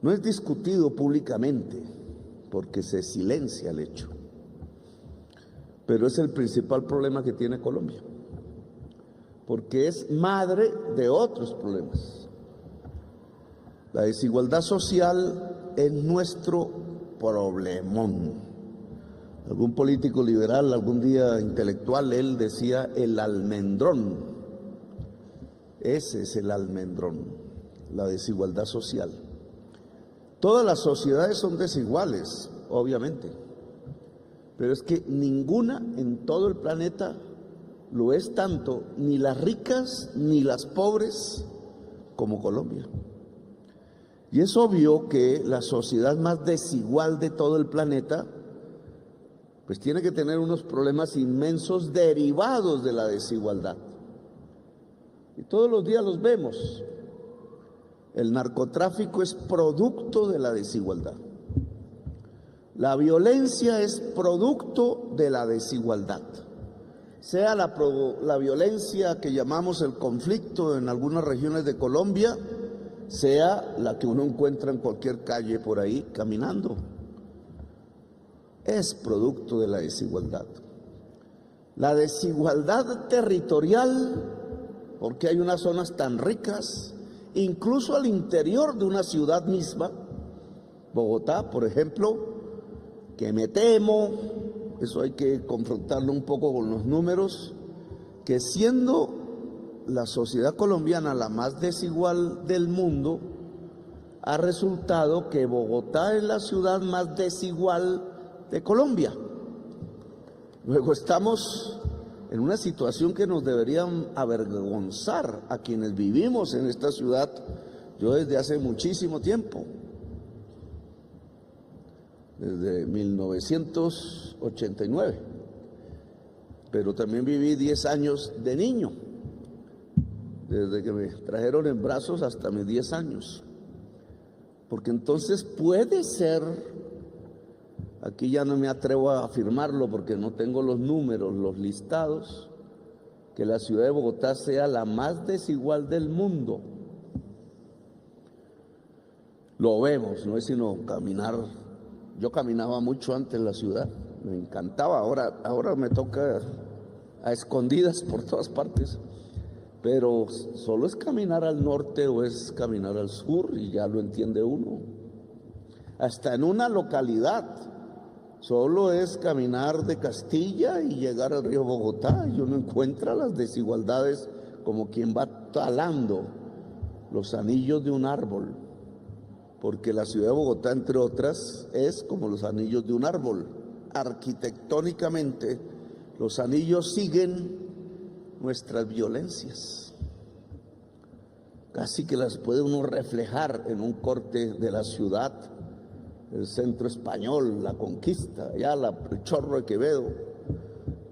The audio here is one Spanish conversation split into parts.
No es discutido públicamente porque se silencia el hecho, pero es el principal problema que tiene Colombia, porque es madre de otros problemas. La desigualdad social es nuestro problemón. Algún político liberal, algún día intelectual, él decía el almendrón. Ese es el almendrón, la desigualdad social. Todas las sociedades son desiguales, obviamente, pero es que ninguna en todo el planeta lo es tanto, ni las ricas ni las pobres, como Colombia. Y es obvio que la sociedad más desigual de todo el planeta, pues tiene que tener unos problemas inmensos derivados de la desigualdad. Y todos los días los vemos. El narcotráfico es producto de la desigualdad. La violencia es producto de la desigualdad. Sea la violencia que llamamos el conflicto en algunas regiones de Colombia, sea la que uno encuentra en cualquier calle por ahí caminando. Es producto de la desigualdad. La desigualdad territorial, porque hay unas zonas tan ricas, incluso al interior de una ciudad misma, Bogotá, por ejemplo, que me temo, eso hay que confrontarlo un poco con los números, que siendo la sociedad colombiana la más desigual del mundo, ha resultado que Bogotá es la ciudad más desigual de Colombia. Luego estamos en una situación que nos debería avergonzar a quienes vivimos en esta ciudad, yo desde hace muchísimo tiempo, desde 1989, pero también viví 10 años de niño, desde que me trajeron en brazos hasta mis 10 años, porque entonces puede ser, aquí ya no me atrevo a afirmarlo porque no tengo los números, los listados, que la ciudad de Bogotá sea la más desigual del mundo. Lo vemos, no es sino caminar. Yo caminaba mucho antes en la ciudad, me encantaba, ahora me toca a escondidas por todas partes, pero solo es caminar al norte o es caminar al sur y ya lo entiende uno. Hasta en una localidad, solo es caminar de Castilla y llegar al río Bogotá y uno encuentra las desigualdades como quien va talando los anillos de un árbol, porque la ciudad de Bogotá, entre otras, es como los anillos de un árbol. Arquitectónicamente, los anillos siguen nuestras violencias. Casi que las puede uno reflejar en un corte de la ciudad, el centro español, la conquista, allá el Chorro de Quevedo,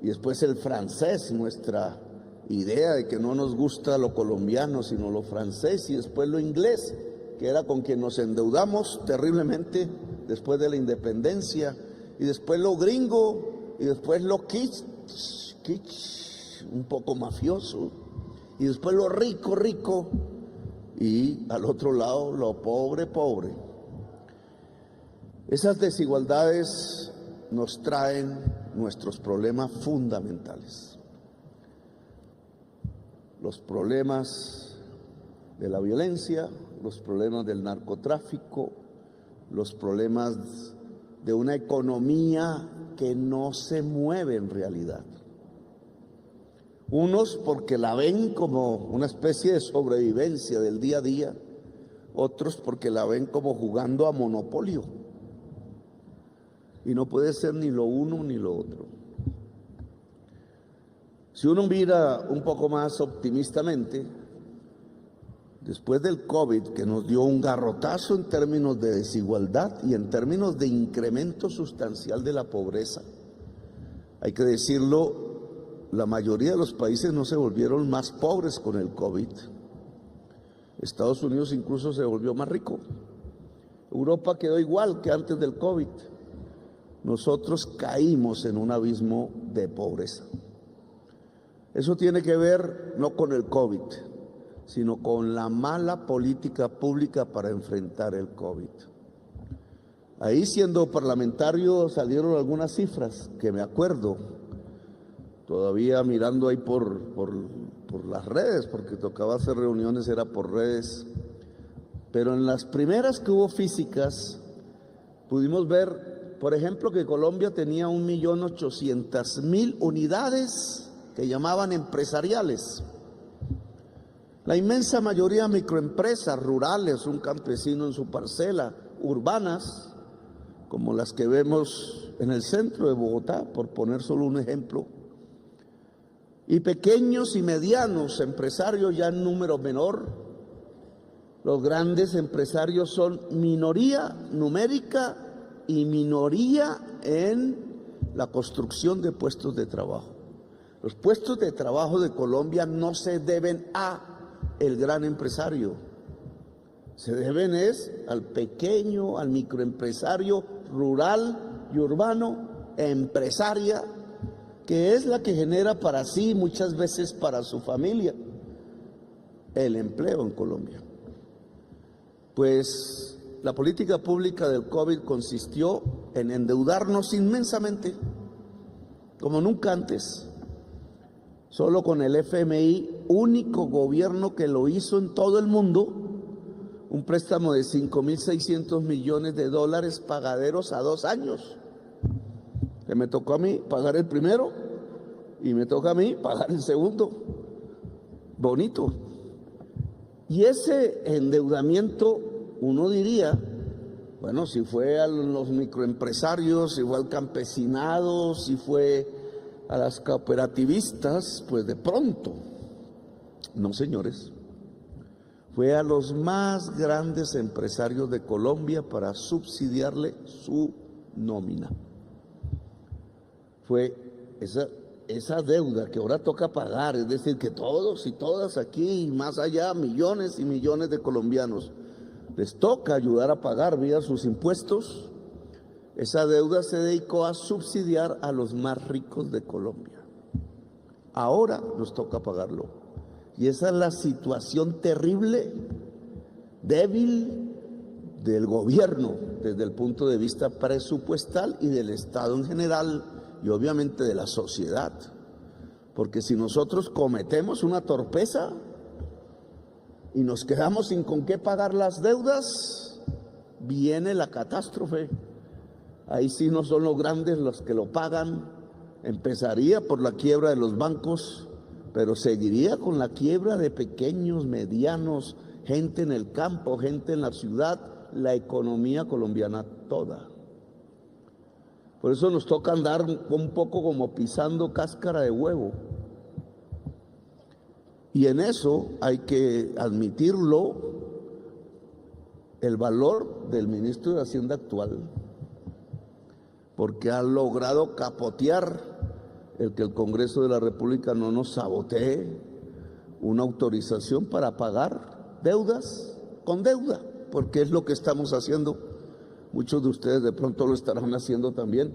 y después el francés, nuestra idea de que no nos gusta lo colombiano, sino lo francés, y después lo inglés, que era con quien nos endeudamos terriblemente después de la independencia, y después lo gringo, y después lo kitsch, un poco mafioso, y después lo rico, y al otro lado lo pobre. Esas desigualdades nos traen nuestros problemas fundamentales. Los problemas de la violencia, los problemas del narcotráfico, los problemas de una economía que no se mueve en realidad. Unos porque la ven como una especie de sobrevivencia del día a día, otros porque la ven como jugando a monopolio. Y no puede ser ni lo uno ni lo otro. Si uno mira un poco más optimistamente, después del COVID, que nos dio un garrotazo en términos de desigualdad y en términos de incremento sustancial de la pobreza, hay que decirlo, la mayoría de los países no se volvieron más pobres con el COVID. Estados Unidos incluso se volvió más rico. Europa quedó igual que antes del COVID. Nosotros caímos en un abismo de pobreza. Eso tiene que ver no con el COVID, sino con la mala política pública para enfrentar el COVID. Ahí, siendo parlamentario, salieron algunas cifras que me acuerdo, todavía mirando ahí por las redes, porque tocaba hacer reuniones, era por redes, pero en las primeras que hubo físicas, pudimos ver, por ejemplo, que Colombia tenía 1.800.000 unidades que llamaban empresariales. La inmensa mayoría microempresas rurales, un campesino en su parcela, urbanas, como las que vemos en el centro de Bogotá, por poner solo un ejemplo, y pequeños y medianos empresarios ya en número menor. Los grandes empresarios son minoría numérica y minoría en la construcción de puestos de trabajo. Los puestos de trabajo de Colombia no se deben a el gran empresario, se deben al pequeño, al microempresario rural y urbano, empresaria, que es la que genera para sí, muchas veces para su familia, el empleo en Colombia. Pues la política pública del COVID consistió en endeudarnos inmensamente, como nunca antes. Solo con el FMI, único gobierno que lo hizo en todo el mundo, un préstamo de 5.600 millones de dólares pagaderos a 2 años. Que me tocó a mí pagar el primero y me toca a mí pagar el segundo. Bonito. Y ese endeudamiento, uno diría, bueno, si fue a los microempresarios, si fue al campesinado, si fue a las cooperativistas, pues de pronto. No, señores. Fue a los más grandes empresarios de Colombia para subsidiarle su nómina. Fue esa deuda que ahora toca pagar, es decir, que todos y todas aquí y más allá, millones y millones de colombianos, les toca ayudar a pagar vía sus impuestos. Esa deuda se dedicó a subsidiar a los más ricos de Colombia. Ahora nos toca pagarlo. Y esa es la situación terrible, débil del gobierno desde el punto de vista presupuestal y del Estado en general y obviamente de la sociedad. Porque si nosotros cometemos una torpeza y nos quedamos sin con qué pagar las deudas, viene la catástrofe. Ahí sí no son los grandes los que lo pagan, empezaría por la quiebra de los bancos, pero seguiría con la quiebra de pequeños, medianos, gente en el campo, gente en la ciudad, la economía colombiana toda. Por eso nos toca andar un poco como pisando cáscara de huevo. Y en eso hay que admitirlo, el valor del ministro de Hacienda actual, porque ha logrado capotear el que el Congreso de la República no nos sabotee una autorización para pagar deudas con deuda, porque es lo que estamos haciendo. Muchos de ustedes de pronto lo estarán haciendo también.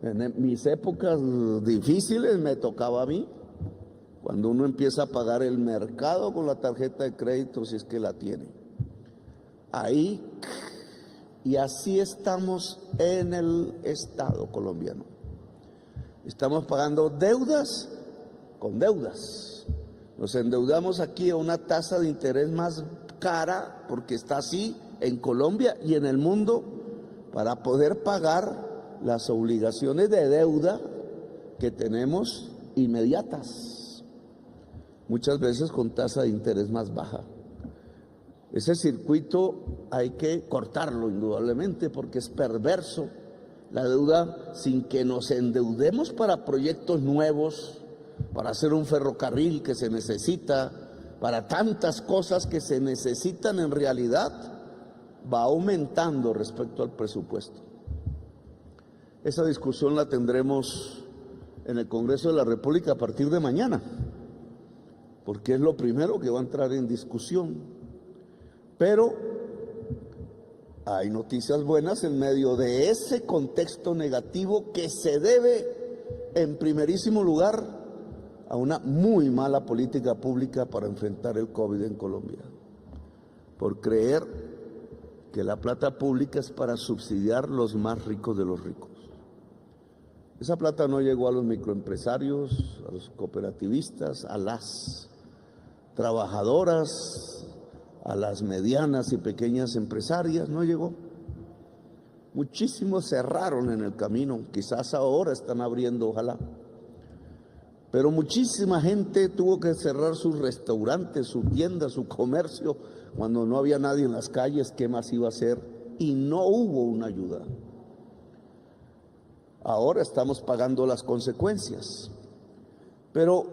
En mis épocas difíciles me tocaba a mí, cuando uno empieza a pagar el mercado con la tarjeta de crédito, si es que la tiene. Ahí, y así estamos en el Estado colombiano. Estamos pagando deudas con deudas. Nos endeudamos aquí a una tasa de interés más cara, porque está así en Colombia y en el mundo, para poder pagar las obligaciones de deuda que tenemos inmediatas, muchas veces con tasa de interés más baja. Ese circuito hay que cortarlo indudablemente, porque es perverso. La deuda, sin que nos endeudemos para proyectos nuevos, para hacer un ferrocarril que se necesita, para tantas cosas que se necesitan en realidad, va aumentando respecto al presupuesto. Esa discusión la tendremos en el Congreso de la República a partir de mañana, porque es lo primero que va a entrar en discusión. Pero hay noticias buenas en medio de ese contexto negativo que se debe, en primerísimo lugar, a una muy mala política pública para enfrentar el COVID en Colombia, por creer que la plata pública es para subsidiar los más ricos de los ricos. Esa plata no llegó a los microempresarios, a los cooperativistas, a las trabajadoras, a las medianas y pequeñas empresarias, no llegó. Muchísimos cerraron en el camino, quizás ahora están abriendo, ojalá. Pero muchísima gente tuvo que cerrar sus restaurantes, su tienda, su comercio, cuando no había nadie en las calles. ¿Qué más iba a hacer? Y no hubo una ayuda. Ahora estamos pagando las consecuencias. Pero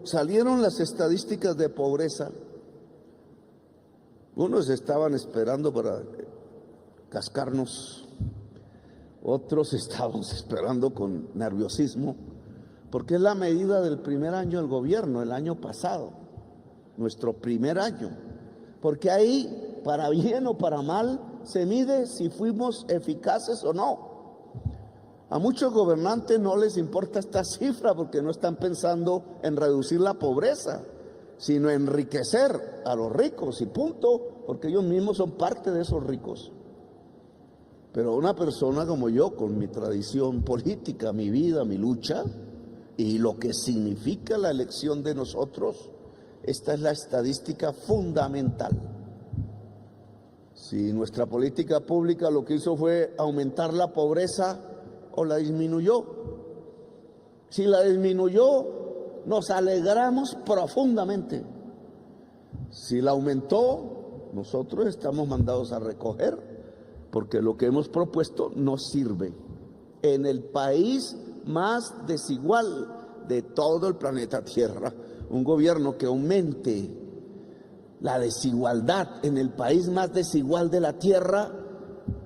salieron las estadísticas de pobreza. Unos estaban esperando para cascarnos, otros estábamos esperando con nerviosismo, porque es la medida del primer año del gobierno, el año pasado, nuestro primer año, porque ahí, para bien o para mal, se mide si fuimos eficaces o no. A muchos gobernantes no les importa esta cifra porque no están pensando en reducir la pobreza, sino enriquecer a los ricos y punto, porque ellos mismos son parte de esos ricos. Pero una persona como yo, con mi tradición política, mi vida, mi lucha, y lo que significa la elección de nosotros, esta es la estadística fundamental. Si nuestra política pública lo que hizo fue aumentar la pobreza o la disminuyó, si la disminuyó, nos alegramos profundamente. Si la aumentó, nosotros estamos mandados a recoger, porque lo que hemos propuesto no sirve. En el país más desigual de todo el planeta Tierra, un gobierno que aumente la desigualdad en el país más desigual de la Tierra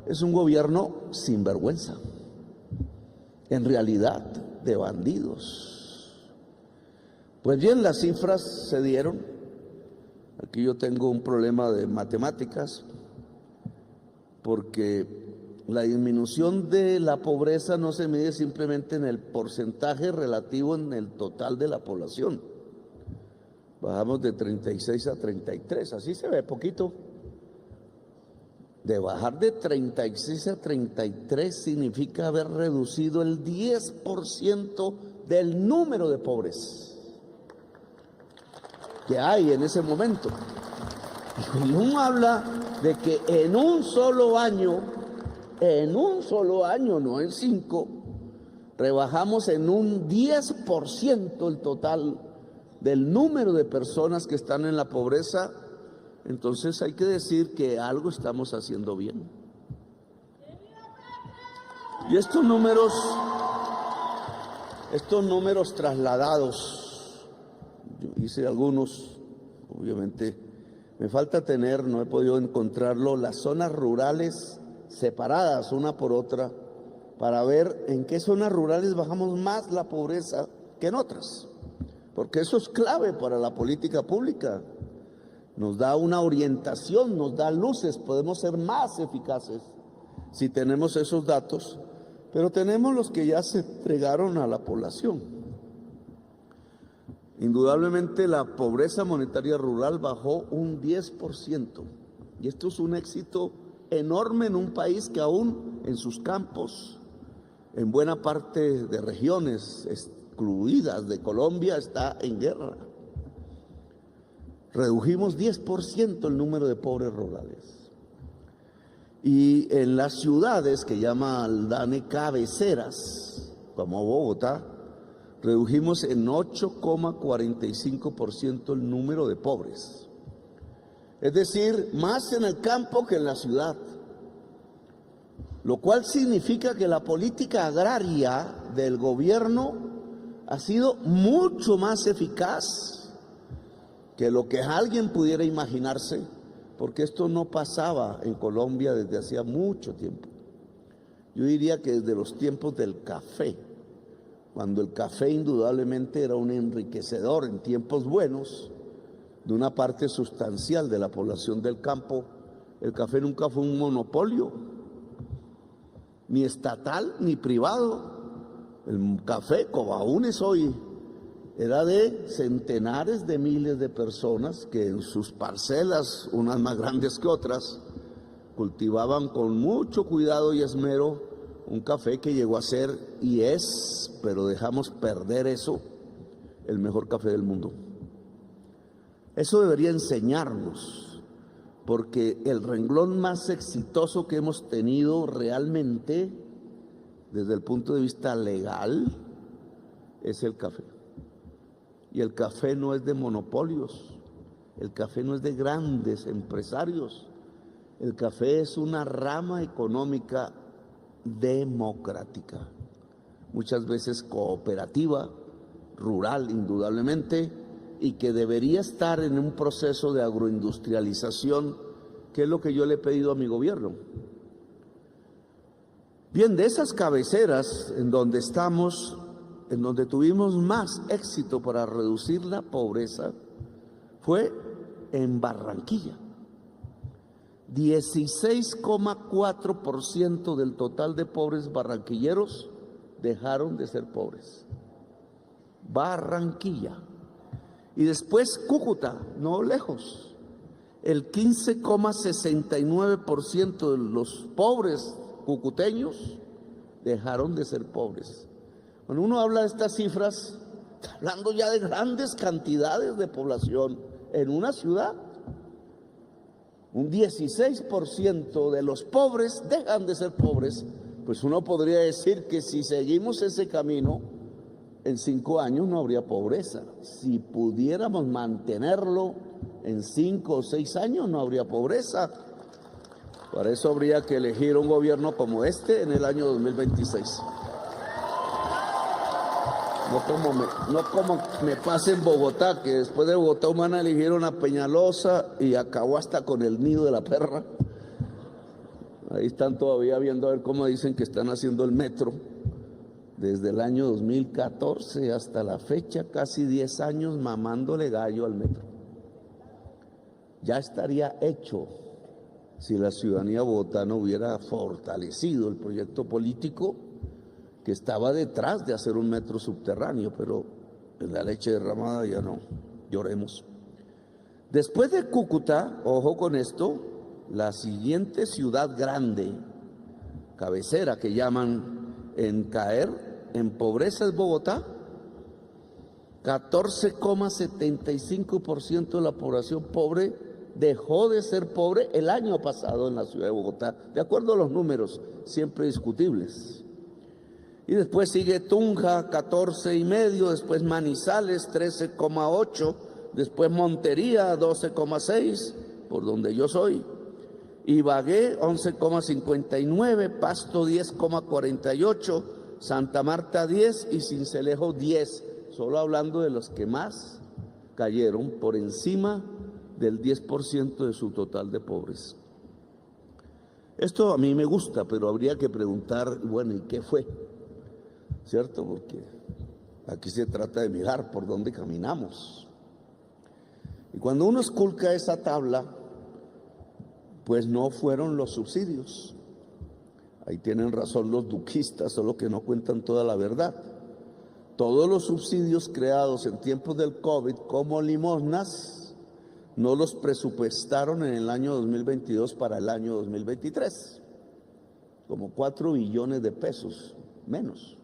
es un gobierno sin vergüenza, en realidad de bandidos. Pues bien, las cifras se dieron. Aquí yo tengo un problema de matemáticas, porque la disminución de la pobreza no se mide simplemente en el porcentaje relativo en el total de la población. Bajamos de 36 a 33, así se ve poquito. De bajar de 36 a 33 significa haber reducido el 10% del número de pobres que hay en ese momento. Y cuando uno habla de que en un solo año, no en 5, rebajamos en un 10% el total del número de personas que están en la pobreza, entonces hay que decir que algo estamos haciendo bien. Y estos números trasladados, yo hice algunos, obviamente me falta tener, no he podido encontrarlo, las zonas rurales separadas una por otra, para ver en qué zonas rurales bajamos más la pobreza que en otras, porque eso es clave para la política pública. Nos da una orientación, nos da luces, podemos ser más eficaces si tenemos esos datos, pero tenemos los que ya se entregaron a la población. Indudablemente la pobreza monetaria rural bajó un 10%, y esto es un éxito enorme en un país que aún en sus campos, en buena parte de regiones excluidas de Colombia, está en guerra. Redujimos 10% el número de pobres rurales. Y en las ciudades que llaman DANE cabeceras, como Bogotá, redujimos en 8,45% el número de pobres. Es decir, más en el campo que en la ciudad. Lo cual significa que la política agraria del gobierno ha sido mucho más eficaz que lo que alguien pudiera imaginarse, porque esto no pasaba en Colombia desde hacía mucho tiempo. Yo diría que desde los tiempos del café, cuando el café indudablemente era un enriquecedor en tiempos buenos de una parte sustancial de la población del campo. El café nunca fue un monopolio, ni estatal ni privado. El café, como aún es hoy, era de centenares de miles de personas que en sus parcelas, unas más grandes que otras, cultivaban con mucho cuidado y esmero un café que llegó a ser y es, pero dejamos perder eso, el mejor café del mundo. Eso debería enseñarnos, porque el renglón más exitoso que hemos tenido realmente, desde el punto de vista legal, es el café. Y el café no es de monopolios, el café no es de grandes empresarios, el café es una rama económica democrática, muchas veces cooperativa, rural indudablemente, y que debería estar en un proceso de agroindustrialización, que es lo que yo le he pedido a mi gobierno. Bien, de esas cabeceras en donde estamos, en donde tuvimos más éxito para reducir la pobreza, fue en Barranquilla. 16,4% del total de pobres barranquilleros dejaron de ser pobres. Barranquilla. Y después Cúcuta, no lejos. El 15,69% de los pobres cucuteños dejaron de ser pobres. Cuando uno habla de estas cifras, está hablando ya de grandes cantidades de población en una ciudad. Un 16% de los pobres dejan de ser pobres. Pues uno podría decir que si seguimos ese camino, en 5 años no habría pobreza. Si pudiéramos mantenerlo en 5 o 6 años, no habría pobreza. Para eso habría que elegir un gobierno como este en el año 2026. No como me pasa en Bogotá, que después de Bogotá humana eligieron a Peñalosa y acabó hasta con el nido de la perra. Ahí están todavía viendo a ver cómo dicen que están haciendo el metro. Desde el año 2014 hasta la fecha, casi 10 años mamándole gallo al metro. Ya estaría hecho si la ciudadanía bogotana hubiera fortalecido el proyecto político que estaba detrás de hacer un metro subterráneo, pero en la leche derramada ya no, lloremos. Después de Cúcuta, ojo con esto, la siguiente ciudad grande, cabecera que llaman en caer en pobreza es Bogotá. 14,75% de la población pobre dejó de ser pobre el año pasado en la ciudad de Bogotá, de acuerdo a los números, siempre discutibles. Y después sigue Tunja, 14,5%, después Manizales, 13,8%, después Montería, 12,6%, por donde yo soy. Ibagué, 11,59%, Pasto, 10,48%, Santa Marta, 10% y Sincelejo, 10%, solo hablando de los que más cayeron por encima del 10% de su total de pobres. Esto a mí me gusta, pero habría que preguntar, bueno, ¿y qué fue? ¿Cierto? Porque aquí se trata de mirar por dónde caminamos. Y cuando uno esculca esa tabla, pues no fueron los subsidios. Ahí tienen razón los duquistas, solo que no cuentan toda la verdad. Todos los subsidios creados en tiempos del COVID como limosnas no los presupuestaron en el año 2022 para el año 2023. Como 4 billones de pesos menos.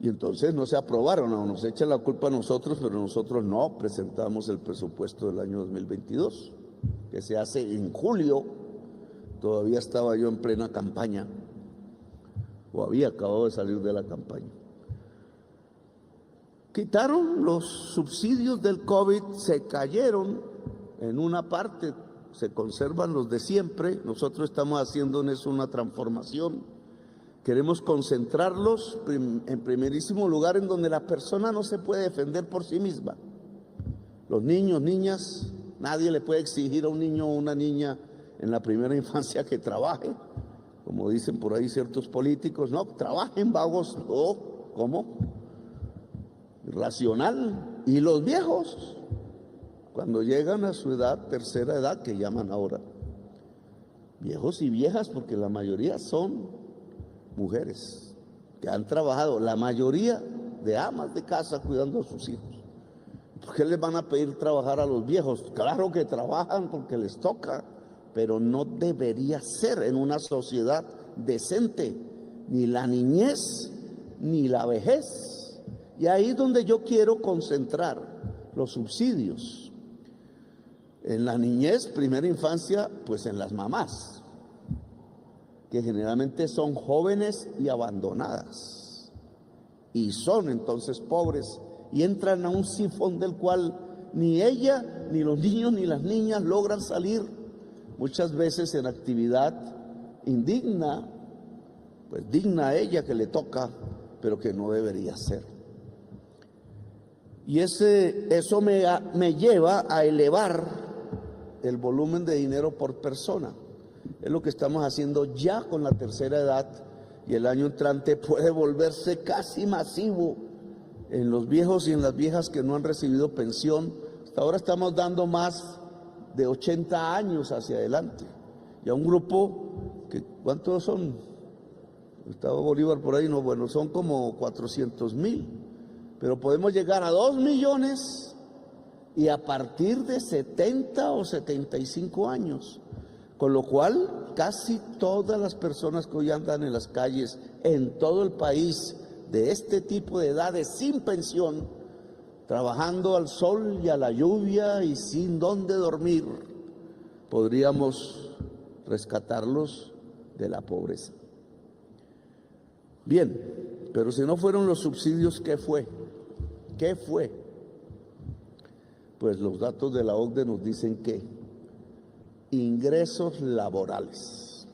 Y entonces no se aprobaron, no, nos echan la culpa a nosotros, pero nosotros no presentamos el presupuesto del año 2022, que se hace en julio. Todavía estaba yo en plena campaña, o había acabado de salir de la campaña. Quitaron los subsidios del COVID, se cayeron en una parte, se conservan los de siempre. Nosotros estamos haciendo en eso una transformación. Queremos concentrarlos en primerísimo lugar en donde la persona no se puede defender por sí misma. Los niños, niñas, nadie le puede exigir a un niño o una niña en la primera infancia que trabaje, como dicen por ahí ciertos políticos. No, trabajen vagos, no, ¿cómo? Irracional. Y los viejos, cuando llegan a su edad, tercera edad, que llaman ahora, viejos y viejas, porque la mayoría son mujeres que han trabajado, la mayoría de amas de casa cuidando a sus hijos. ¿Por qué les van a pedir trabajar a los viejos? Claro que trabajan porque les toca, pero no debería ser en una sociedad decente, ni la niñez ni la vejez. Y ahí es donde yo quiero concentrar los subsidios. En la niñez, primera infancia, pues en las mamás, que generalmente son jóvenes y abandonadas, y son entonces pobres, y entran a un sifón del cual ni ella, ni los niños, ni las niñas logran salir, muchas veces en actividad indigna, pues digna a ella que le toca, pero que no debería ser. Y eso me lleva a elevar el volumen de dinero por persona. Es lo que estamos haciendo ya con la tercera edad, y el año entrante puede volverse casi masivo en los viejos y en las viejas que no han recibido pensión. Hasta ahora estamos dando más de 80 años hacia adelante. Y a un grupo que, ¿cuántos son? Estaba Bolívar por ahí, no, bueno, son como 400,000, pero podemos llegar a 2 millones y a partir de 70 o 75 años, con lo cual casi todas las personas que hoy andan en las calles en todo el país de este tipo de edades sin pensión, trabajando al sol y a la lluvia y sin dónde dormir, podríamos rescatarlos de la pobreza. Bien, pero si no fueron los subsidios, ¿qué fue? ¿Qué fue? Pues los datos de la OCDE nos dicen que ingresos laborales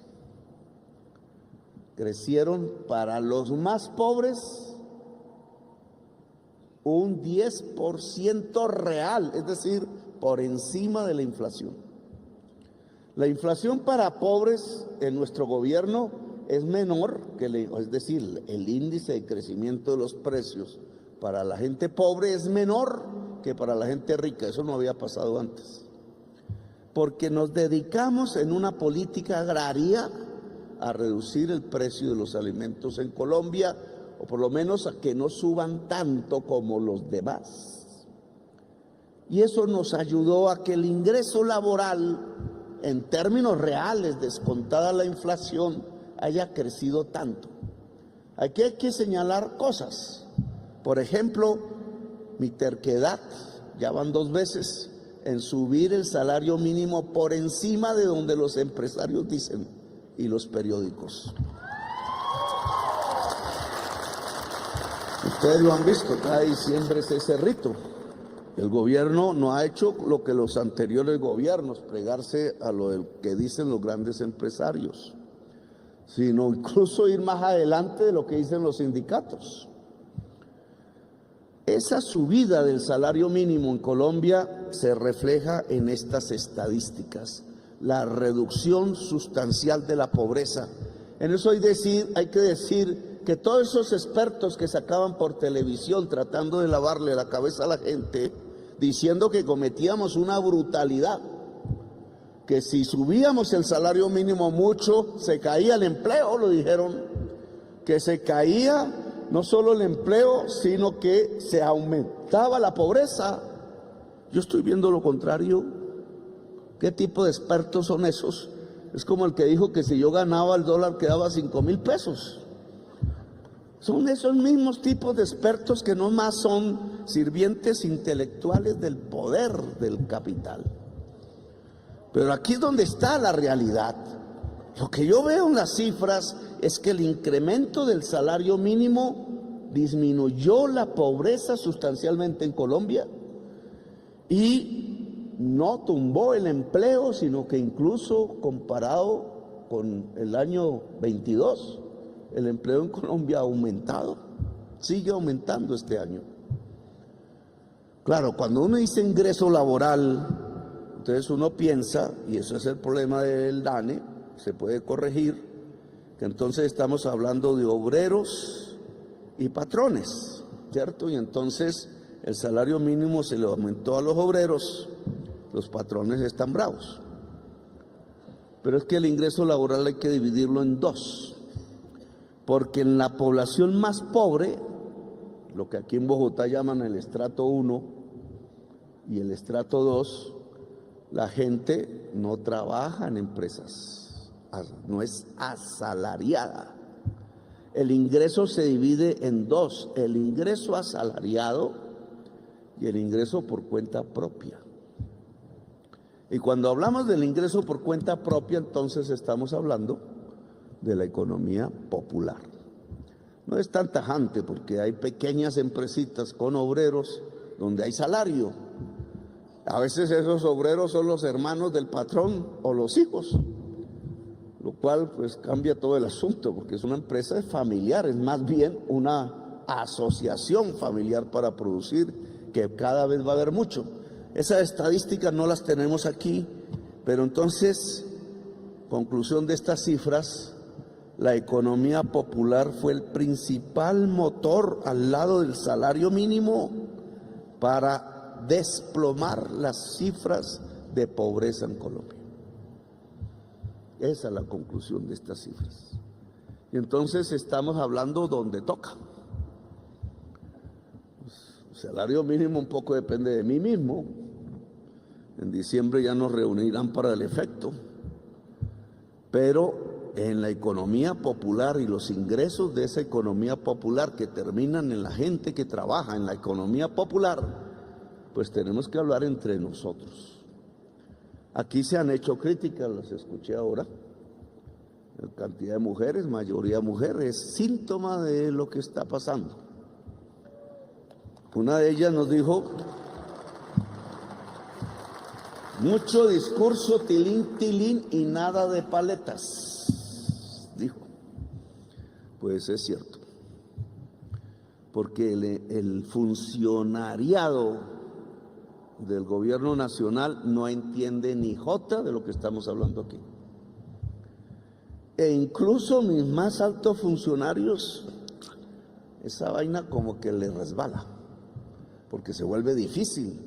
crecieron para los más pobres un 10% real, es decir, por encima de la inflación. La inflación para pobres en nuestro gobierno es menor que, es decir, el índice de crecimiento de los precios para la gente pobre es menor que para la gente rica. Eso no había pasado antes, porque nos dedicamos en una política agraria a reducir el precio de los alimentos en Colombia, o por lo menos a que no suban tanto como los demás. Y eso nos ayudó a que el ingreso laboral, en términos reales, descontada la inflación, haya crecido tanto. Aquí hay que señalar cosas. Por ejemplo, mi terquedad, ya van 2 veces, en subir el salario mínimo por encima de donde los empresarios dicen y los periódicos. Ustedes lo han visto, cada diciembre es ese rito. El gobierno no ha hecho lo que los anteriores gobiernos, plegarse a lo que dicen los grandes empresarios, sino incluso ir más adelante de lo que dicen los sindicatos. Esa subida del salario mínimo en Colombia se refleja en estas estadísticas: la reducción sustancial de la pobreza. En eso hay que decir que todos esos expertos que sacaban por televisión tratando de lavarle la cabeza a la gente, diciendo que cometíamos una brutalidad, que si subíamos el salario mínimo mucho, se caía el empleo, lo dijeron, que se caía no solo el empleo, sino que se aumentaba la pobreza. Yo estoy viendo lo contrario. ¿Qué tipo de expertos son esos? Es como el que dijo que si yo ganaba el dólar quedaba 5,000 pesos. Son esos mismos tipos de expertos que no más son sirvientes intelectuales del poder del capital. Pero aquí es donde está la realidad. Lo que yo veo en las cifras es que el incremento del salario mínimo disminuyó la pobreza sustancialmente en Colombia y no tumbó el empleo, sino que incluso comparado con el año 22, el empleo en Colombia ha aumentado, sigue aumentando este año. Claro, cuando uno dice ingreso laboral, entonces uno piensa, y eso es el problema del DANE, se puede corregir, que entonces estamos hablando de obreros y patrones, ¿cierto? Y entonces el salario mínimo se le aumentó a los obreros, los patrones están bravos. Pero es que el ingreso laboral hay que dividirlo en 2, porque en la población más pobre, lo que aquí en Bogotá llaman el estrato 1 y el estrato 2, la gente no trabaja en empresas, no es asalariada. El ingreso se divide en dos, el ingreso asalariado y el ingreso por cuenta propia. Y cuando hablamos del ingreso por cuenta propia, entonces estamos hablando de la economía popular. No es tan tajante porque hay pequeñas empresitas con obreros donde hay salario. A veces esos obreros son los hermanos del patrón o los hijos, lo cual pues cambia todo el asunto porque es una empresa familiar, es más bien una asociación familiar para producir, que cada vez va a haber mucho. Esas estadísticas no las tenemos aquí, pero entonces, conclusión de estas cifras, la economía popular fue el principal motor al lado del salario mínimo para desplomar las cifras de pobreza en Colombia. Esa es la conclusión de estas cifras. Y entonces estamos hablando donde toca. El salario mínimo un poco depende de mí mismo. En diciembre ya nos reunirán para el efecto. Pero en la economía popular y los ingresos de esa economía popular que terminan en la gente que trabaja en la economía popular, pues tenemos que hablar entre nosotros. Aquí se han hecho críticas, las escuché ahora. La cantidad de mujeres, mayoría mujeres, es síntoma de lo que está pasando. Una de ellas nos dijo: mucho discurso, tilín, tilín y nada de paletas, dijo. Pues es cierto, porque el funcionariado del gobierno nacional no entiende ni jota de lo que estamos hablando aquí. E incluso mis más altos funcionarios, esa vaina como que les resbala, porque se vuelve difícil.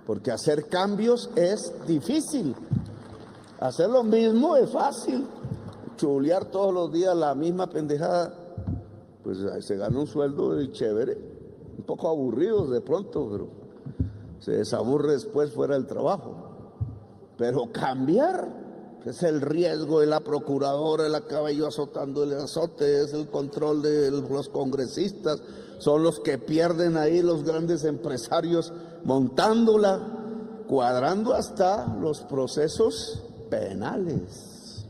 Porque hacer cambios es difícil. Hacer lo mismo es fácil. Chulear todos los días la misma pendejada, pues se gana un sueldo y chévere. Un poco aburridos de pronto, pero se desaburre después fuera del trabajo. Pero cambiar es el riesgo de la procuradora, el cabello azotando el azote, es el control de los congresistas, son los que pierden ahí los grandes empresarios montándola, cuadrando hasta los procesos penales.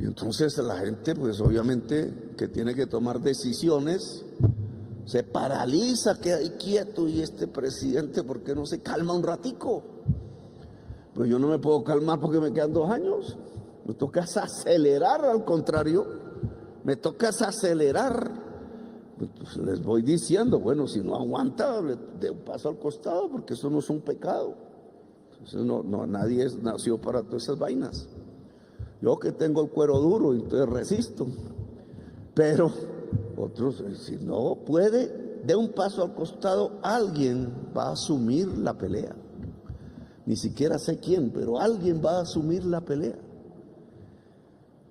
Y entonces la gente, pues obviamente que tiene que tomar decisiones, se paraliza, queda ahí quieto, y este presidente, ¿por qué no se calma un ratico? Pues yo no me puedo calmar porque me quedan 2 años, me toca acelerar, al contrario, me toca acelerar. Pues les voy diciendo, bueno, si no aguanta, le dé un paso al costado, porque eso no es un pecado. Entonces nadie nació para todas esas vainas. Yo que tengo el cuero duro, entonces resisto. Pero otros, si no puede, dé un paso al costado, alguien va a asumir la pelea. Ni siquiera sé quién, pero alguien va a asumir la pelea.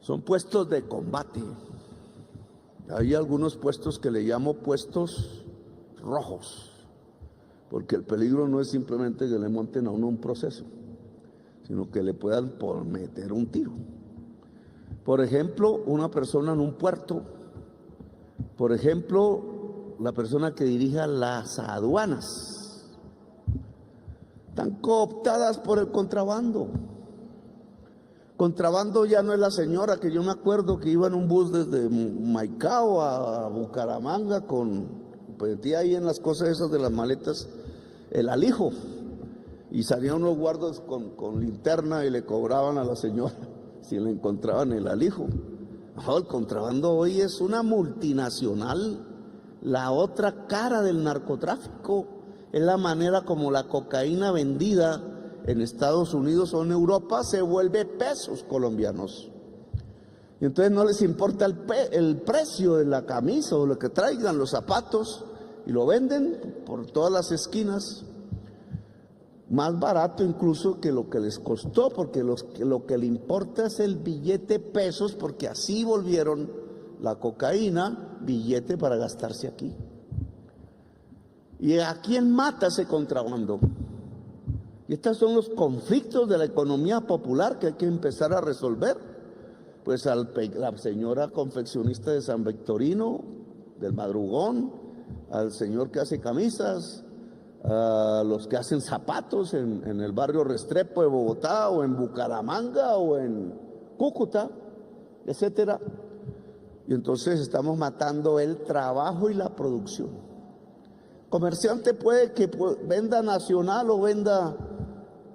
Son puestos de combate. Hay algunos puestos que le llamo puestos rojos, porque el peligro no es simplemente que le monten a uno un proceso, sino que le puedan meter un tiro. Por ejemplo, una persona en un puerto, por ejemplo, la persona que dirija las aduanas, están cooptadas por el contrabando. Contrabando ya no es la señora que yo me acuerdo que iba en un bus desde Maicao a Bucaramanga metía ahí en las cosas esas de las maletas el alijo, y salían unos guardas con linterna y le cobraban a la señora si le encontraban el alijo. No, el contrabando hoy es una multinacional, la otra cara del narcotráfico, es la manera como la cocaína vendida en Estados Unidos o en Europa se vuelve pesos colombianos. Y entonces no les importa el precio de la camisa o lo que traigan, los zapatos, y lo venden por todas las esquinas, más barato incluso que lo que les costó, porque lo que le importa es el billete pesos, porque así volvieron la cocaína, billete para gastarse aquí. ¿Y a quién mata ese contrabando? Y estos son los conflictos de la economía popular que hay que empezar a resolver. Pues la señora confeccionista de San Victorino, del Madrugón, al señor que hace camisas, a los que hacen zapatos en el barrio Restrepo de Bogotá, o en Bucaramanga, o en Cúcuta, etcétera. Y entonces estamos matando el trabajo y la producción. Comerciante puede que venda nacional o venda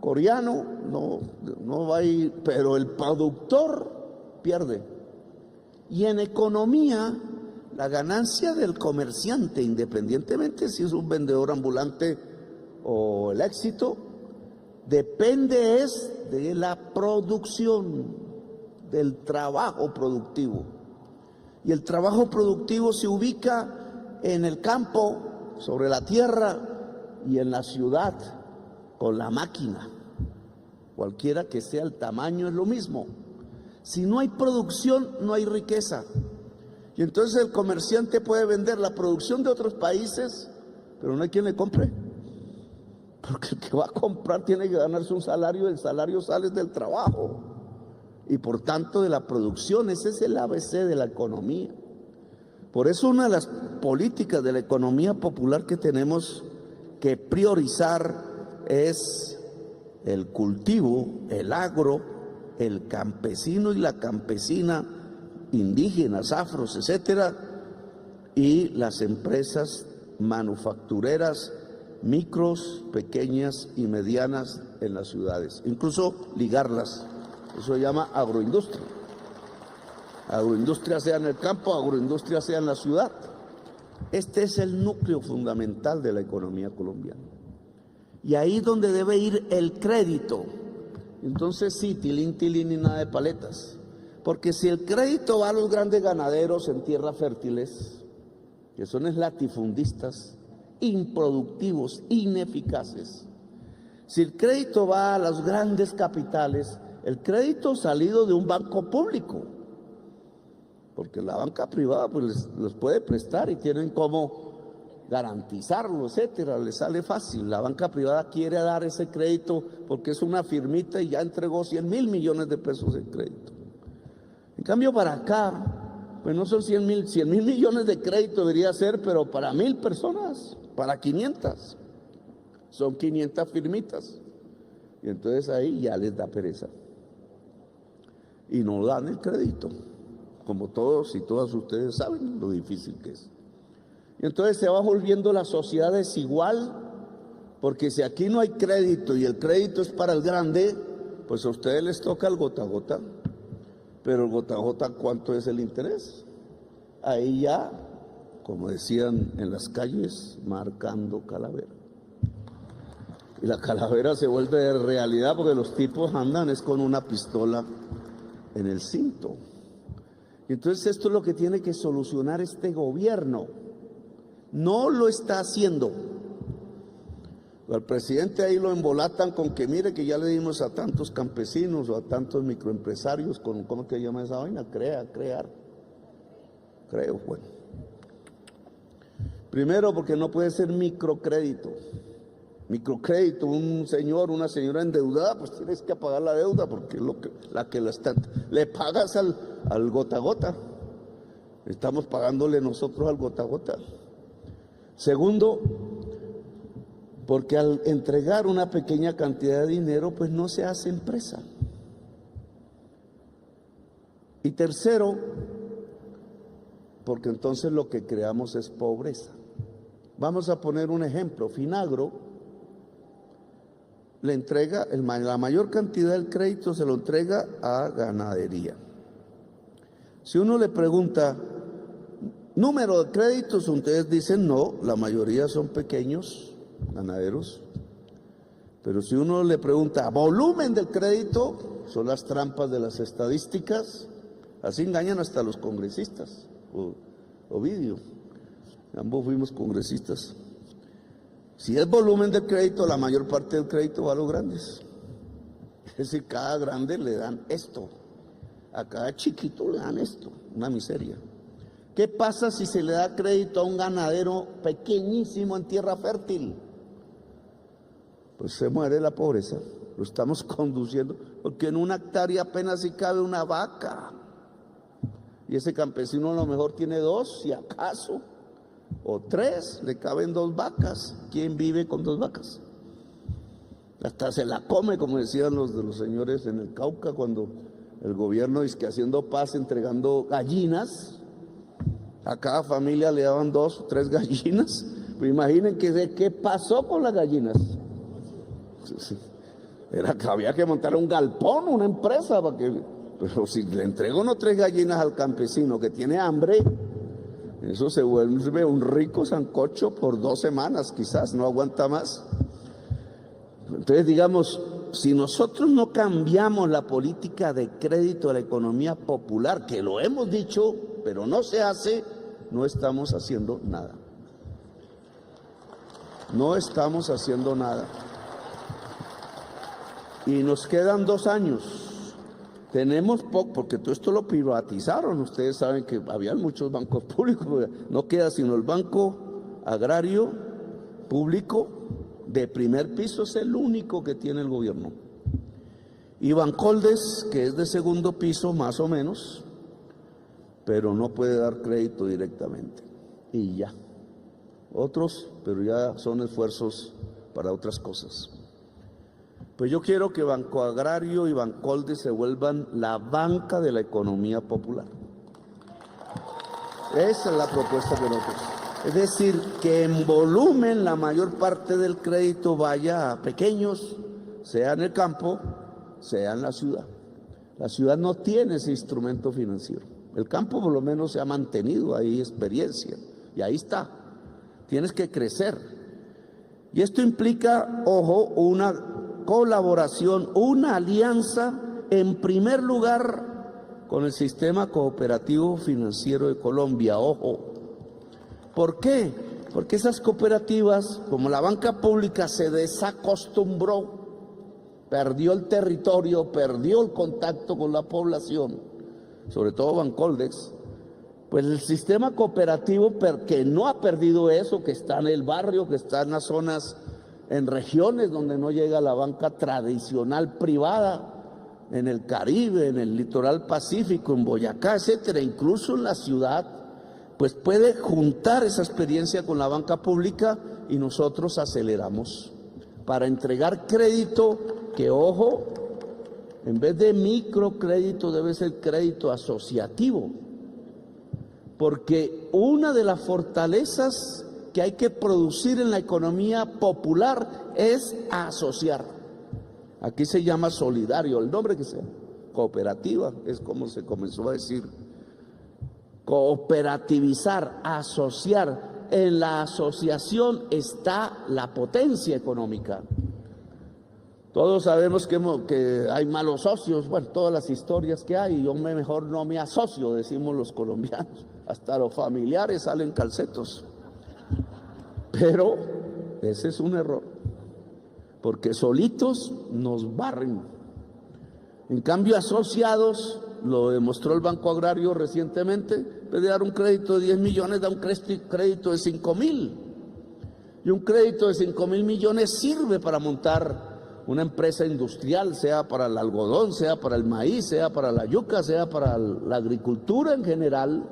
coreano, no va a ir, pero el productor pierde. Y en economía, la ganancia del comerciante, independientemente si es un vendedor ambulante o el éxito, depende de la producción, del trabajo productivo. Y el trabajo productivo se ubica en el campo, sobre la tierra, y en la ciudad, con la máquina. Cualquiera que sea el tamaño es lo mismo. Si no hay producción, no hay riqueza. Y entonces el comerciante puede vender la producción de otros países, pero no hay quien le compre. Porque el que va a comprar tiene que ganarse un salario, el salario sale del trabajo. Y por tanto de la producción, ese es el ABC de la economía. Por eso una de las políticas de la economía popular que tenemos que priorizar es el cultivo, el agro, el campesino y la campesina, indígenas, afros, etcétera, y las empresas manufactureras, micros, pequeñas y medianas en las ciudades, incluso ligarlas. Eso se llama agroindustria. Agroindustria sea en el campo, agroindustria sea en la ciudad. Este es el núcleo fundamental de la economía colombiana. Y ahí es donde debe ir el crédito. Entonces sí, tilín, tilín y nada de paletas. Porque si el crédito va a los grandes ganaderos en tierras fértiles, que son latifundistas, improductivos, ineficaces. Si el crédito va a los grandes capitales, el crédito salido de un banco público, porque la banca privada pues les puede prestar y tienen cómo garantizarlo, etcétera, les sale fácil. La banca privada quiere dar ese crédito porque es una firmita y ya entregó 100.000 millones de pesos en crédito. En cambio para acá, pues no son 100.000 millones de crédito debería ser, pero para 1.000 personas, para 500, son 500 firmitas. Y entonces ahí ya les da pereza. Y no dan el crédito, como todos y todas ustedes saben lo difícil que es. Y entonces se va volviendo la sociedad desigual, porque si aquí no hay crédito y el crédito es para el grande, pues a ustedes les toca el gota a gota. Pero el gota a gota, ¿cuánto es el interés? Ahí ya, como decían en las calles, marcando calavera. Y la calavera se vuelve de realidad porque los tipos andan es con una pistola en el cinto. Y entonces esto es lo que tiene que solucionar este gobierno. No lo está haciendo. Al presidente ahí lo embolatan con que mire que ya le dimos a tantos campesinos o a tantos microempresarios con, ¿cómo que llama esa vaina? Crear. Creo, bueno. Primero porque no puede ser microcrédito. Microcrédito, un señor, una señora endeudada, pues tienes que pagar la deuda porque es la que le pagas al gota a gota. Estamos pagándole nosotros al gota a gota. Segundo, porque al entregar una pequeña cantidad de dinero, pues no se hace empresa. Y tercero, porque entonces lo que creamos es pobreza. Vamos a poner un ejemplo. Finagro le entrega, la mayor cantidad del crédito se lo entrega a ganadería. Si uno le pregunta, número de créditos, ustedes dicen no, la mayoría son pequeños ganaderos. Pero si uno le pregunta volumen del crédito, son las trampas de las estadísticas. Así engañan hasta los congresistas. Ovidio, ambos fuimos congresistas. Si es volumen del crédito, la mayor parte del crédito va a los grandes. Es decir, cada grande le dan esto, a cada chiquito le dan esto, una miseria. ¿Qué pasa si se le da crédito a un ganadero pequeñísimo en tierra fértil? Pues se muere la pobreza. Lo estamos conduciendo, porque en una hectárea apenas si cabe una vaca. Y ese campesino a lo mejor tiene 2, si acaso, o 3, le caben 2 vacas. ¿Quién vive con 2 vacas? Hasta se la come, como decían los de los señores en el Cauca, cuando el gobierno dice que haciendo paz, entregando gallinas. A cada familia le daban 2 o 3 gallinas. Pues imaginen qué pasó con las gallinas. Era que había que montar un galpón, una empresa, para que, pero si le entrego 1 o 3 gallinas al campesino que tiene hambre, eso se vuelve un rico sancocho por 2 semanas, quizás, no aguanta más. Entonces, digamos, si nosotros no cambiamos la política de crédito de la economía popular, que lo hemos dicho, pero no se hace, no estamos haciendo nada. No estamos haciendo nada. Y nos quedan 2 años. Tenemos poco, porque todo esto lo privatizaron. Ustedes saben que habían muchos bancos públicos. No queda sino el Banco Agrario Público de primer piso, es el único que tiene el gobierno. Y Bancoldes, que es de segundo piso, más o menos, pero no puede dar crédito directamente. Y ya. Otros, pero ya son esfuerzos para otras cosas. Pues yo quiero que Banco Agrario y Bancoldes se vuelvan la banca de la economía popular. Esa es la propuesta que nosotros. Es decir, que en volumen la mayor parte del crédito vaya a pequeños, sea en el campo, sea en la ciudad. La ciudad no tiene ese instrumento financiero. El campo por lo menos se ha mantenido, hay experiencia, y ahí está. Tienes que crecer. Y esto implica, ojo, una colaboración, una alianza, en primer lugar, con el sistema cooperativo financiero de Colombia, ojo. ¿Por qué? Porque esas cooperativas, como la banca pública, se desacostumbró, perdió el territorio, perdió el contacto con la población, sobre todo Bancoldes. Pues el sistema cooperativo, que no ha perdido eso, que está en el barrio, que está en las zonas, en regiones donde no llega la banca tradicional privada, en el Caribe, en el litoral pacífico, en Boyacá, etcétera, incluso en la ciudad, pues puede juntar esa experiencia con la banca pública y nosotros aceleramos para entregar crédito que, ojo, en vez de microcrédito debe ser crédito asociativo, porque una de las fortalezas que hay que producir en la economía popular es asociar. Aquí se llama solidario, el nombre que sea, cooperativa, es como se comenzó a decir. Cooperativizar, asociar. En la asociación está la potencia económica. Todos sabemos que hay malos socios, bueno, todas las historias que hay, yo mejor no me asocio, decimos los colombianos, hasta los familiares salen calcetos. Pero ese es un error, porque solitos nos barren. En cambio, asociados, lo demostró el Banco Agrario recientemente, en vez de dar un crédito de 10 millones, da un crédito de 5.000. Y un crédito de 5.000 millones sirve para montar una empresa industrial, sea para el algodón, sea para el maíz, sea para la yuca, sea para la agricultura en general.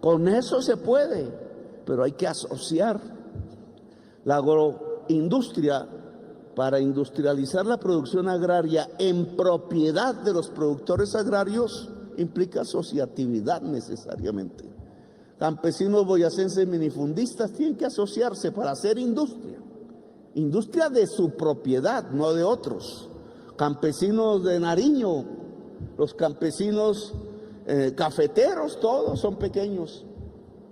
Con eso se puede, pero hay que asociar. La agroindustria, para industrializar la producción agraria en propiedad de los productores agrarios, implica asociatividad necesariamente. Campesinos boyacenses minifundistas tienen que asociarse para hacer industria. Industria de su propiedad, no de otros. Campesinos de Nariño, los campesinos cafeteros, todos son pequeños.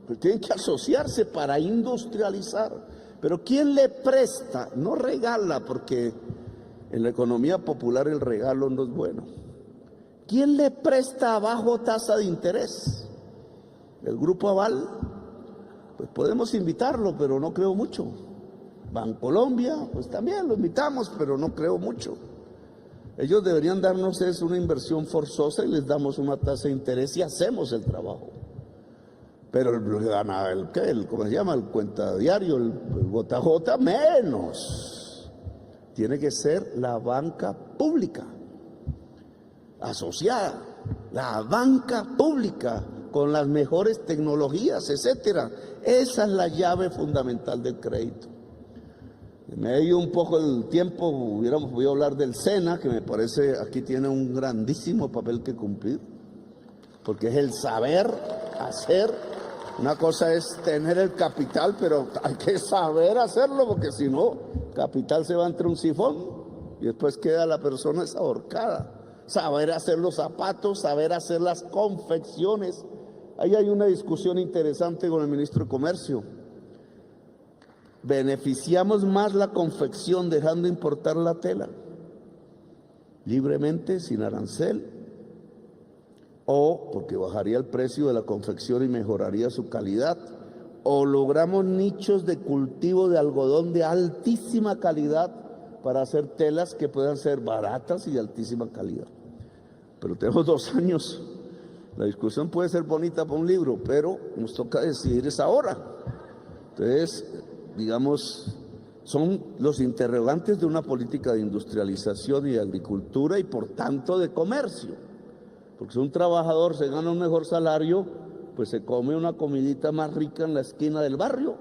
Pero tienen que asociarse para industrializar. Pero ¿quién le presta? No regala, porque en la economía popular el regalo no es bueno. ¿Quién le presta a bajo tasa de interés? ¿El Grupo Aval? Pues podemos invitarlo, pero no creo mucho. Bancolombia, pues también lo invitamos, pero no creo mucho. Ellos deberían darnos una inversión forzosa y les damos una tasa de interés y hacemos el trabajo. pero ¿cómo se llama? El cuenta diario, el gota a gota, menos. Tiene que ser la banca pública, asociada, la banca pública, con las mejores tecnologías, etcétera. Esa es la llave fundamental del crédito. Me ha ido un poco el tiempo, hubiéramos podido hablar del SENA, que me parece aquí tiene un grandísimo papel que cumplir, porque es el saber hacer. Una cosa es tener el capital, pero hay que saber hacerlo, porque si no, capital se va entre un sifón y después queda la persona ahorcada. Saber hacer los zapatos, saber hacer las confecciones. Ahí hay una discusión interesante con el ministro de Comercio. ¿Beneficiamos más la confección dejando importar la tela libremente, sin arancel? ¿O porque bajaría el precio de la confección y mejoraría su calidad? ¿O logramos nichos de cultivo de algodón de altísima calidad para hacer telas que puedan ser baratas y de altísima calidad? Pero tenemos 2 años. La discusión puede ser bonita para un libro, pero nos toca decidir es ahora. Entonces, digamos, son los interrogantes de una política de industrialización y de agricultura y por tanto de comercio. Porque si un trabajador se gana un mejor salario, pues se come una comidita más rica en la esquina del barrio.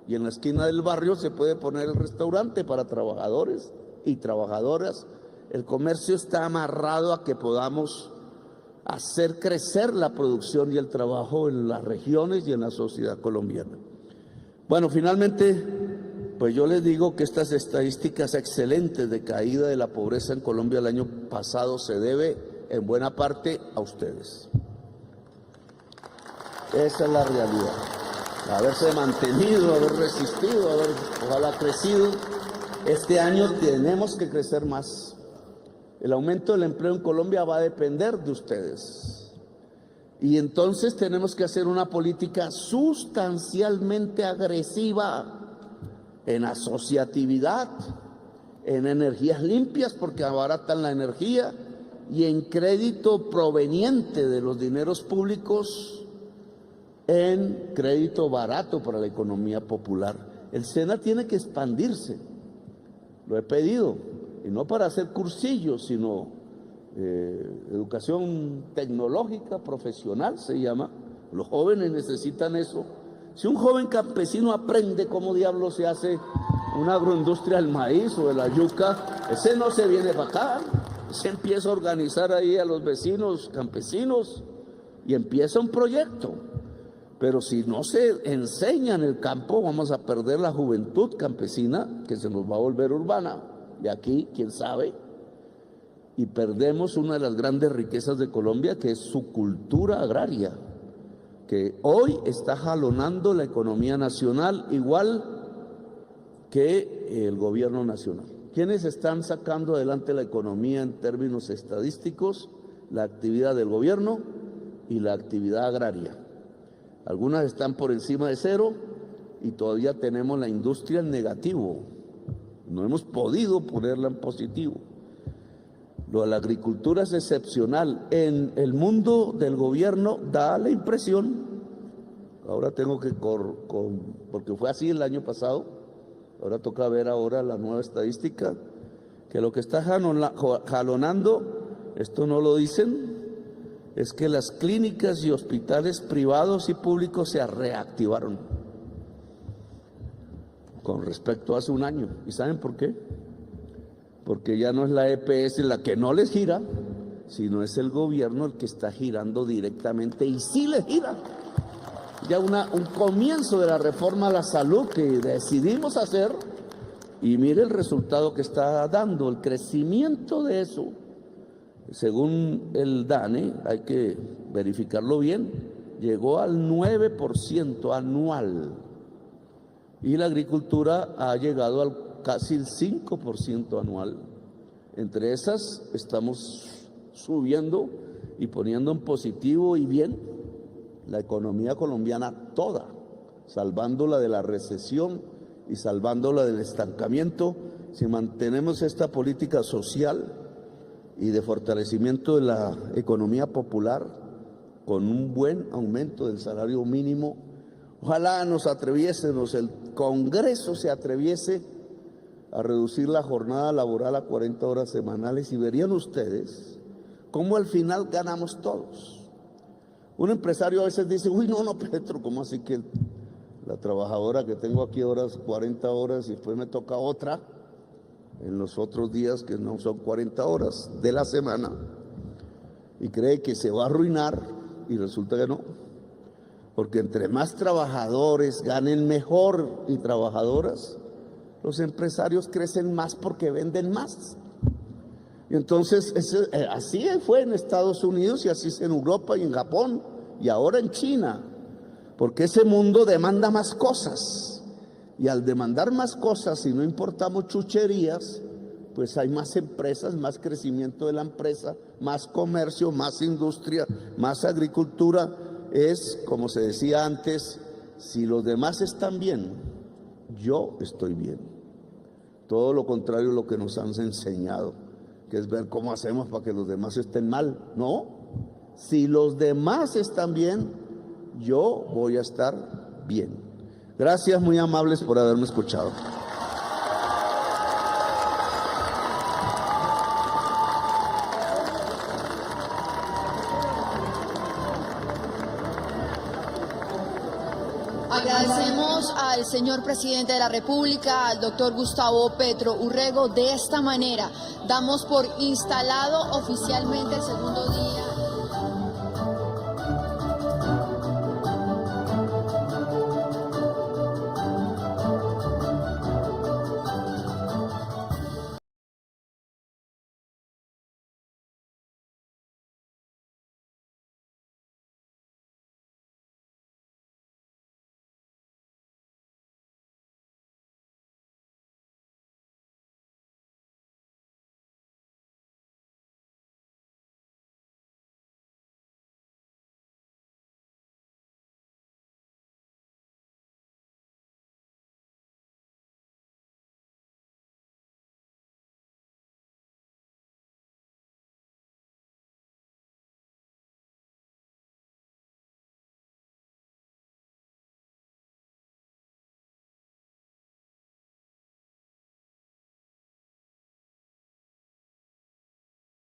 Y en la esquina del barrio se puede poner el restaurante para trabajadores y trabajadoras. El comercio está amarrado a que podamos hacer crecer la producción y el trabajo en las regiones y en la sociedad colombiana. Bueno, finalmente, pues yo les digo que estas estadísticas excelentes de caída de la pobreza en Colombia el año pasado se debe en buena parte a ustedes. Esa es la realidad. Haberse mantenido, haber resistido, ojalá crecido. Este año tenemos que crecer más. El aumento del empleo en Colombia va a depender de ustedes. Y entonces tenemos que hacer una política sustancialmente agresiva en asociatividad, en energías limpias porque abaratan la energía y en crédito proveniente de los dineros públicos en crédito barato para la economía popular. El SENA tiene que expandirse, lo he pedido, y no para hacer cursillos, sino educación tecnológica, profesional se llama. Los jóvenes necesitan eso. Si un joven campesino aprende cómo diablos se hace una agroindustria del maíz o de la yuca, ese no se viene para acá, se empieza a organizar ahí a los vecinos campesinos y empieza un proyecto. Pero si no se enseña en el campo, vamos a perder la juventud campesina que se nos va a volver urbana. Y aquí, quién sabe, y perdemos una de las grandes riquezas de Colombia, que es su cultura agraria, que hoy está jalonando la economía nacional igual que el gobierno nacional. ¿Quiénes están sacando adelante la economía en términos estadísticos? La actividad del gobierno y la actividad agraria. Algunas están por encima de cero y todavía tenemos la industria en negativo. No hemos podido ponerla en positivo. Lo de la agricultura es excepcional. En el mundo del gobierno da la impresión, ahora tengo que, porque fue así el año pasado, ahora toca ver ahora la nueva estadística, que lo que está jalonando, esto no lo dicen, es que las clínicas y hospitales privados y públicos se reactivaron con respecto a hace un año. ¿Y saben por qué? Porque ya no es la EPS la que no les gira, sino es el gobierno el que está girando directamente, y sí les gira. Ya un comienzo de la reforma a la salud que decidimos hacer, y mire el resultado que está dando, el crecimiento de eso. Según el DANE, hay que verificarlo bien, llegó al 9% anual. Y la agricultura ha llegado al casi el 5% anual. Entre esas estamos subiendo y poniendo en positivo y bien la economía colombiana toda, salvándola de la recesión y salvándola del estancamiento. Si mantenemos esta política social y de fortalecimiento de la economía popular, con un buen aumento del salario mínimo. Ojalá nos atreviésemos, el Congreso se atreviese a reducir la jornada laboral a 40 horas semanales y verían ustedes cómo al final ganamos todos. Un empresario a veces dice, uy, no, Petro, ¿cómo así que la trabajadora que tengo aquí horas, 40 horas y después me toca otra en los otros días que no son 40 horas de la semana? Y cree que se va a arruinar y resulta que no. Porque entre más trabajadores ganen mejor y trabajadoras, los empresarios crecen más porque venden más. Y entonces así fue en Estados Unidos y así es en Europa y en Japón y ahora en China. Porque ese mundo demanda más cosas. Y al demandar más cosas, si no importamos chucherías, pues hay más empresas, más crecimiento de la empresa, más comercio, más industria, más agricultura. Es, como se decía antes, si los demás están bien, yo estoy bien. Todo lo contrario a lo que nos han enseñado, que es ver cómo hacemos para que los demás estén mal. No, si los demás están bien, yo voy a estar bien. Gracias, muy amables por haberme escuchado. Agradecemos al señor presidente de la República, al doctor Gustavo Petro Urrego. De esta manera damos por instalado oficialmente el segundo día